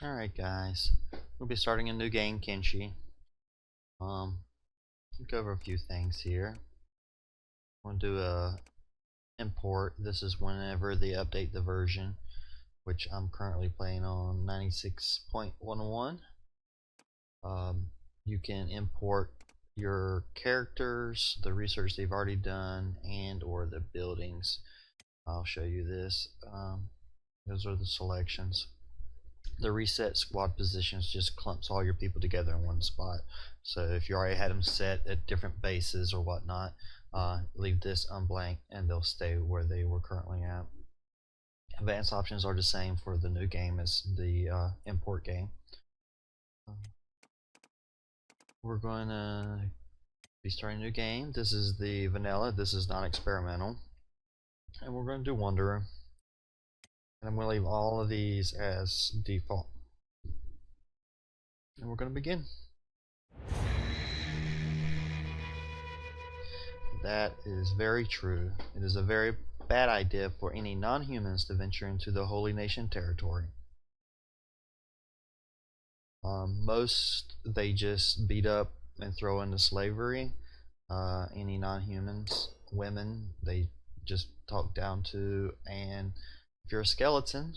Alright guys, we'll be starting a new game, Kenshi. Go over a few things here. I'm going to do a import. This is whenever they update the version, which I'm currently playing on 96.11. You can import your characters, the research they've already done, and or the buildings. I'll show you this. Those are the selections. The reset squad positions just clumps all your people together in one spot. So if you already had them set at different bases or whatnot, leave this unblank and they'll stay where they were currently at. Advanced options are the same for the new game as the import game. We're going to be starting a new game. This is the vanilla. This is not experimental. And we're going to do Wanderer. And I'm going to leave all of these as default. And we're going to begin. That is very true. It is a very bad idea for any non-humans to venture into the Holy Nation territory. Most they just beat up and throw into slavery. Any non-humans, women, they just talk down to, and if you're a skeleton,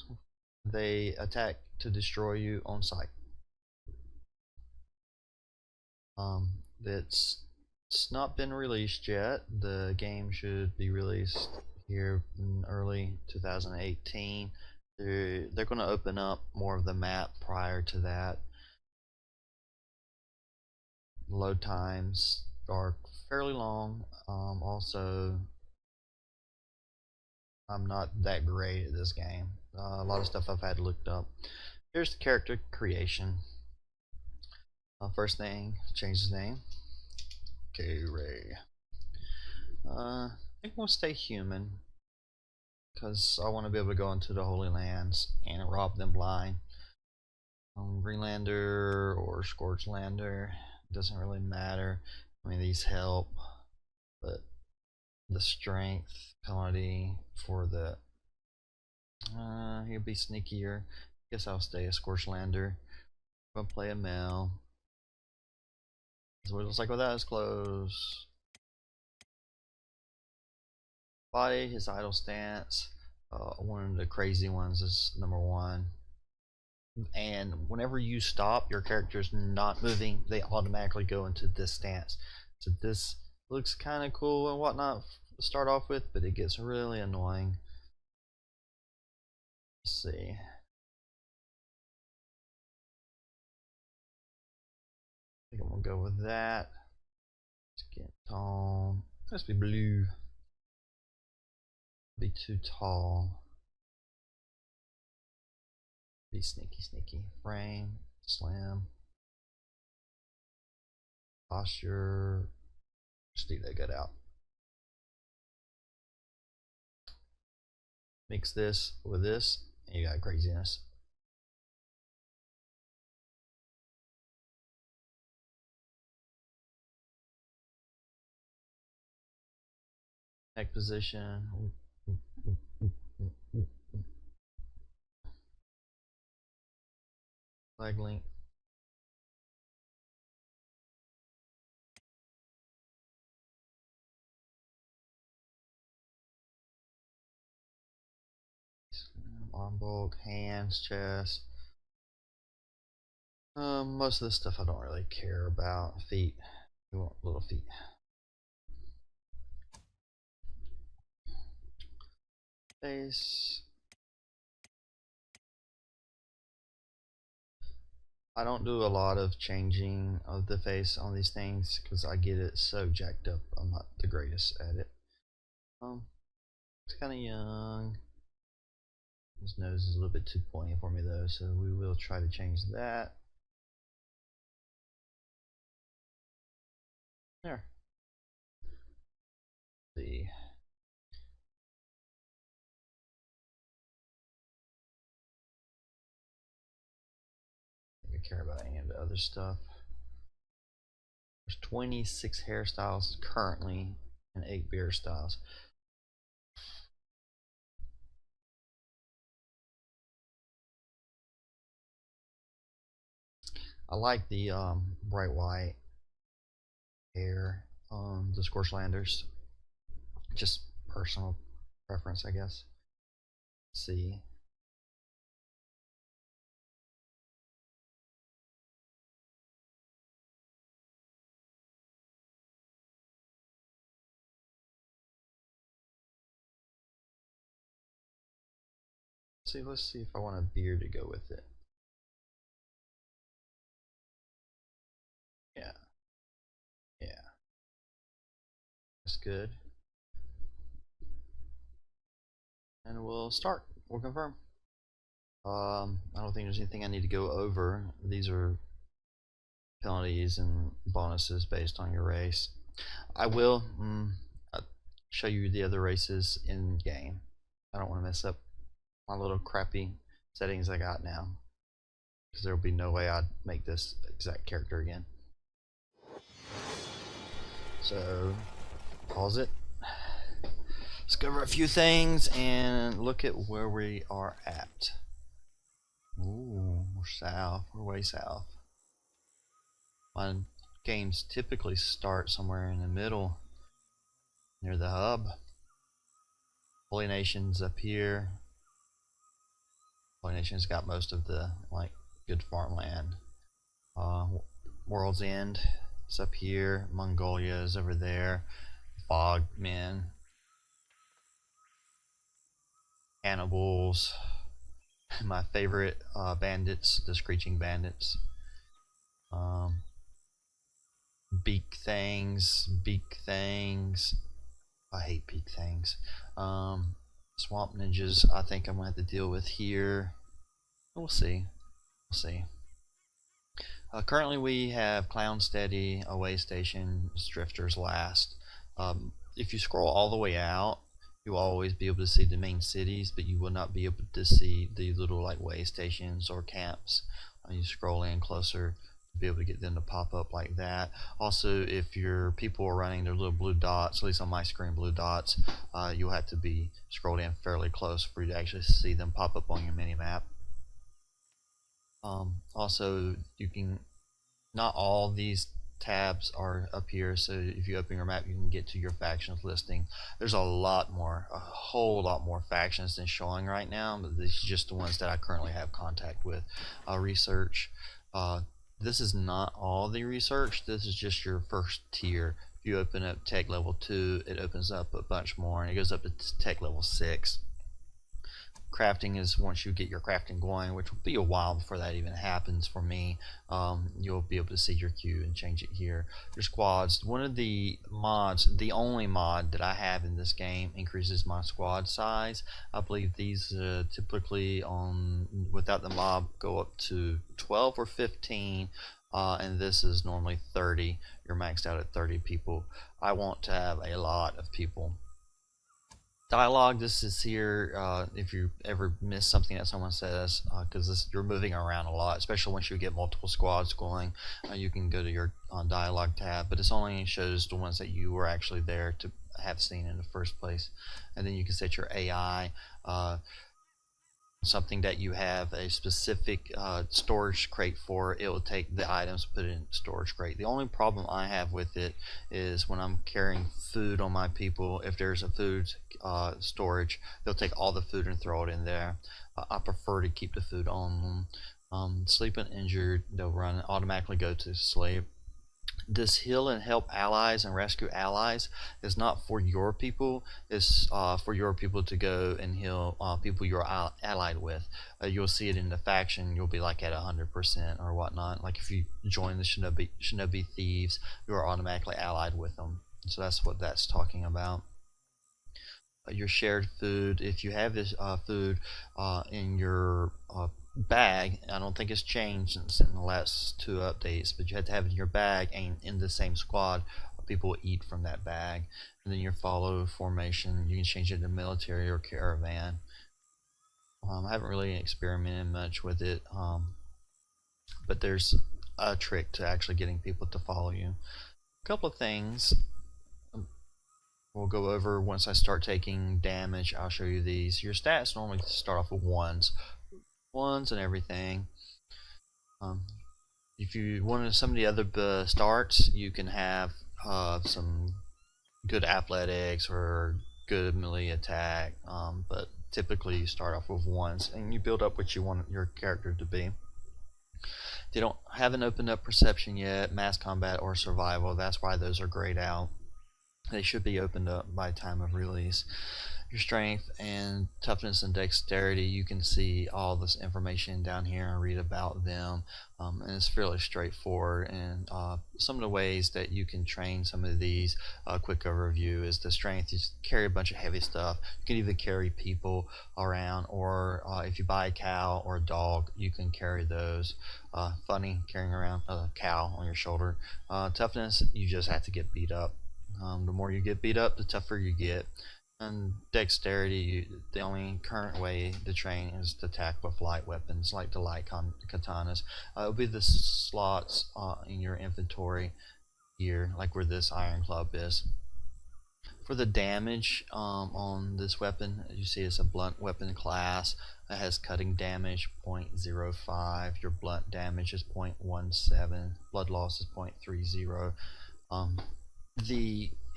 they attack to destroy you on sight. It's not been released yet. The game should be released here in early 2018. They're going to open up more of the map prior to that. Load times are fairly long. Also, I'm not that great at this game. A lot of stuff I've had to look up. Here's the character creation. First thing, change his name. Ray. I think we'll stay human because I want to be able to go into the Holy Lands and rob them blind. Greenlander or Scorchlander, doesn't really matter. I mean, these help, but the strength penalty for the he'll be sneakier. Guess I'll stay a Scorchlander. I'm gonna play a male. That's what it looks like without his clothes. Body, his idle stance. One of the crazy ones is number 1. And whenever you stop, your character's not moving, they automatically go into this stance. So this looks kind of cool and whatnot to start off with, but it gets really annoying. Let's see. I think I'm gonna go with that. Skin tone. Let's be blue. Be too tall. Be sneaky. Frame, slim. Posture. Just leave that gut out. Mix this with this, and you got craziness. Neck position. Leg length. Arm bulk, hands, chest. Most of this stuff I don't really care about. Feet. We want little feet. Face. I don't do a lot of changing of the face on these things because I get it so jacked up. I'm not the greatest at it. It's kind of young. His nose is a little bit too pointy for me though, so we will try to change that. There. Let's see. I don't care about any of the other stuff. There's 26 hairstyles currently and 8 beard styles. I like the bright white hair on the Scorchlanders. Just personal preference, I guess. Let's see. Let's see if I want a beard to go with it. Yeah, yeah, that's good. And we'll start. We'll confirm. I don't think there's anything I need to go over. These are penalties and bonuses based on your race. I will show you the other races in game. I don't want to mess up my little crappy settings I got now, because there will be no way I'd make this exact character again. So pause it. Let's go over a few things and look at where we are at. Ooh, we're south. We're way south. My games typically start somewhere in the middle, near the hub. Holy Nation's up here. Holy Nation's got most of the good farmland. World's End is up here. Mongolia is over there. Fogmen. Cannibals. My favorite bandits, the Screeching Bandits. Beak things. I hate beak things. Swamp ninjas, I think I'm going to have to deal with here. We'll see. Currently we have Clown Steady, Away Station, Drifters Last. If you scroll all the way out, you'll always be able to see the main cities, but you will not be able to see the little way stations or camps. You scroll in closer to be able to get them to pop up like that. Also, if your people are running their little blue dots, at least on my screen, blue dots, you'll have to be scrolled in fairly close for you to actually see them pop up on your mini map. Also, you can, not all these tabs are up here, so if you open your map you can get to your factions listing. There's a whole lot more factions than showing right now, but these are just the ones that I currently have contact with. Research, this is not all the research, this is just your first tier. If you open up tech level 2, it opens up a bunch more and it goes up to tech level 6. Crafting is once you get your crafting going, which will be a while before that even happens for me. You'll be able to see your queue and change it here. Your squads, one of the mods, the only mod that I have in this game, increases my squad size. I believe these typically without the mob go up to 12 or 15, and this is normally 30. You're maxed out at 30 people. I want to have a lot of people. Dialogue, this is here if you ever miss something that someone says, because you're moving around a lot, especially once you get multiple squads going. You can go to your dialogue tab, but this only shows the ones that you were actually there to have seen in the first place. And then you can set your AI, something that you have a specific storage crate for. It will take the items, put it in storage crate. The only problem I have with it is when I'm carrying food on my people, if there's a food storage, they'll take all the food and throw it in there. I prefer to keep the food on them. Sleep and injured, they'll automatically go to sleep. This heal and help allies and rescue allies is not for your people. It's for your people to go and heal people you're allied with. You'll see it in the faction. You'll be like at 100% or whatnot. Like if you join the Shinobi Thieves, you are automatically allied with them. So that's what that's talking about. Your shared food, if you have this food in your bag, I don't think it's changed in the last 2 updates, but you have to have it in your bag and in the same squad. People will eat from that bag. And then your follow formation, you can change it to military or caravan. I haven't really experimented much with it, but there's a trick to actually getting people to follow you. A couple of things we'll go over once I start taking damage. I'll show you these. Your stats normally start off with ones and everything. If you want some of the other starts, you can have some good athletics or good melee attack, but typically you start off with ones and you build up what you want your character to be. They haven't opened up perception yet, mass combat or survival. That's why those are grayed out. They should be opened up by time of release. Your strength and toughness and dexterity, you can see all this information down here and read about them, and it's fairly straightforward. And some of the ways that you can train some of these, quick overview is the strength. You carry a bunch of heavy stuff. You can even carry people around, or if you buy a cow or a dog, you can carry those. Funny carrying around a cow on your shoulder. Toughness, you just have to get beat up. The more you get beat up, the tougher you get. And dexterity, the only current way to train is to attack with light weapons like the light katanas. It'll be the slots in your inventory here, like where this iron club is. For the damage on this weapon, you see it's a blunt weapon class. It has cutting damage 0.05, your blunt damage is 0.17, blood loss is 0.30.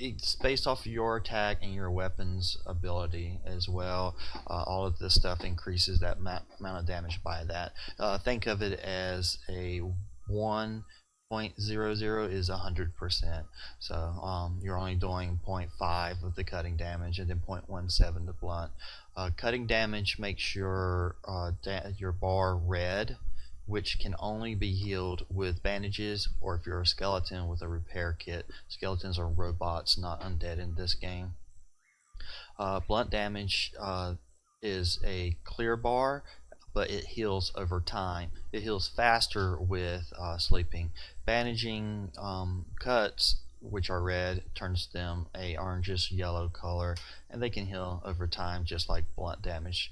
It's based off of your attack and your weapon's ability as well. All of this stuff increases that amount of damage by that. Think of it as a 1.00 is 100%. So you're only doing 0.5 of the cutting damage and then 0.17 the blunt. Cutting damage makes your bar red, which can only be healed with bandages, or if you're a skeleton, with a repair kit. Skeletons are robots, not undead in this game. Blunt damage is a clear bar, but it heals over time. It heals faster with sleeping. Bandaging cuts, which are red, turns them a orangish yellow color, and they can heal over time just like blunt damage.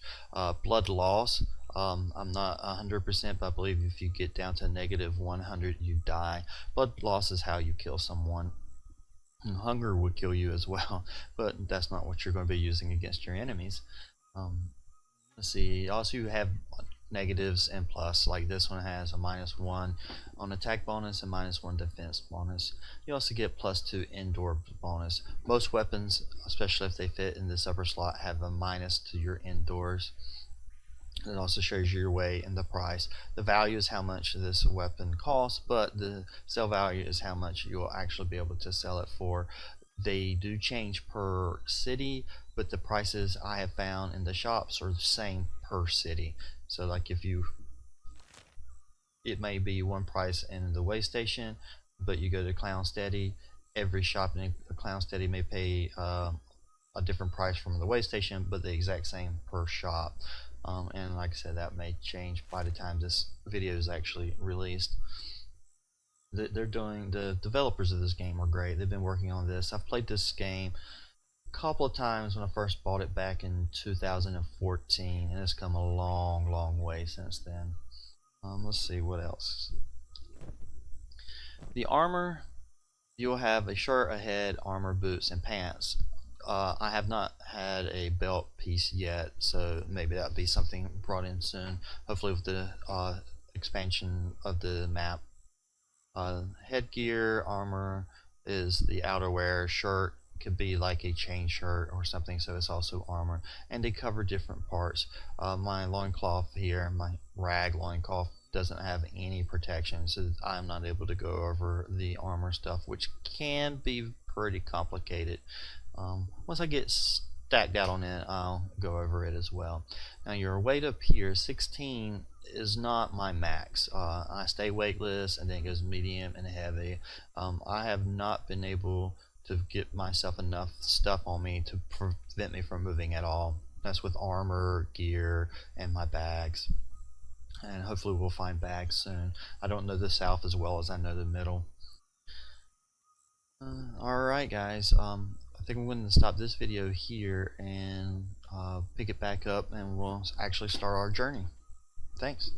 Blood loss, I'm not 100%, but I believe if you get down to -100 you die. Blood loss is how you kill someone. And hunger would kill you as well, but that's not what you're going to be using against your enemies. Let's see, also you have negatives and plus, like this one has a -1 on attack bonus and -1 defense bonus. You also get +2 indoor bonus. Most weapons, especially if they fit in this upper slot, have a minus to your indoors. It also shows you your weight and the price. The value is how much this weapon costs, but the sell value is how much you'll actually be able to sell it for. They do change per city, but the prices I have found in the shops are the same per city. So like it may be one price in the way station, but you go to Clown Steady, every shop in Clown Steady may pay a different price from the way station, but the exact same per shop. And like I said, that may change by the time this video is actually released. The developers of this game are great. They've been working on this. I've played this game a couple of times when I first bought it back in 2014, and it's come a long way since then. Let's see what else. The armor, you'll have a shirt, a head, armor, boots, and pants. I have not had a belt piece yet, so maybe that'll be something brought in soon, hopefully with the expansion of the map. Headgear, armor is the outerwear. Shirt could be like a chain shirt or something, so it's also armor, and they cover different parts. My loincloth here, my rag loincloth, doesn't have any protection, so I'm not able to go over the armor stuff, which can be pretty complicated. Once I get stacked out on it, I'll go over it as well. Now your weight up here, 16 is not my max. I stay weightless, and then it goes medium and heavy. I have not been able to get myself enough stuff on me to prevent me from moving at all. That's with armor, gear, and my bags. And hopefully we'll find bags soon. I don't know the south as well as I know the middle. Alright guys, I think I'm going to stop this video here and pick it back up, and we'll actually start our journey. Thanks.